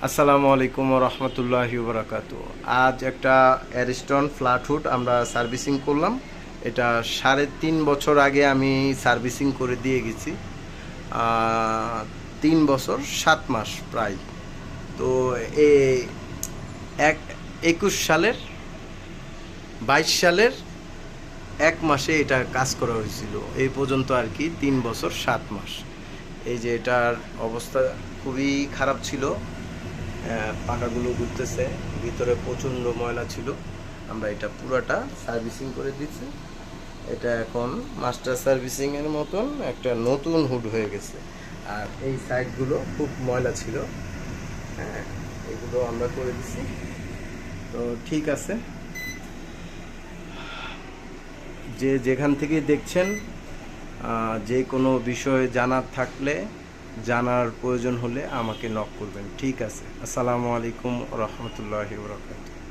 আসসালামু আলাইকুম রহমতুল্লাহি বারাকাতু। আজ একটা অ্যারিস্টন ফ্ল্যাট হুড আমরা সার্ভিসিং করলাম। এটা 3.5 বছর আগে আমি সার্ভিসিং করে দিয়ে গেছি। 3 বছর 7 মাস প্রায়। তো এ এক 21 সালের 22 সালের 1 মাসে এটা কাজ করা হয়েছিল, এই পর্যন্ত আর কি 3 বছর 7 মাস। এই যে এটার অবস্থা খুবই খারাপ ছিল, পাখাগুলো ঘুরতেছে, ভিতরে প্রচণ্ড ময়লা ছিল। আমরা এটা পুরাটা সার্ভিসিং করে দিচ্ছি। এটা এখন মাস্টার সার্ভিসিংয়ের মতন একটা নতুন হুড হয়ে গেছে। আর এই সাইডগুলো খুব ময়লা ছিল, হ্যাঁ, এগুলো আমরা করে দিচ্ছি। তো ঠিক আছে, যে যেখান থেকে দেখছেন, যে কোনো বিষয়ে জানার থাকলে, জানার প্রয়োজন হলে আমাকে নক করবেন। ঠিক আছে, আসসালামু আলাইকুম রহমতুল্লাহি ওয়া বারাকাতুহু।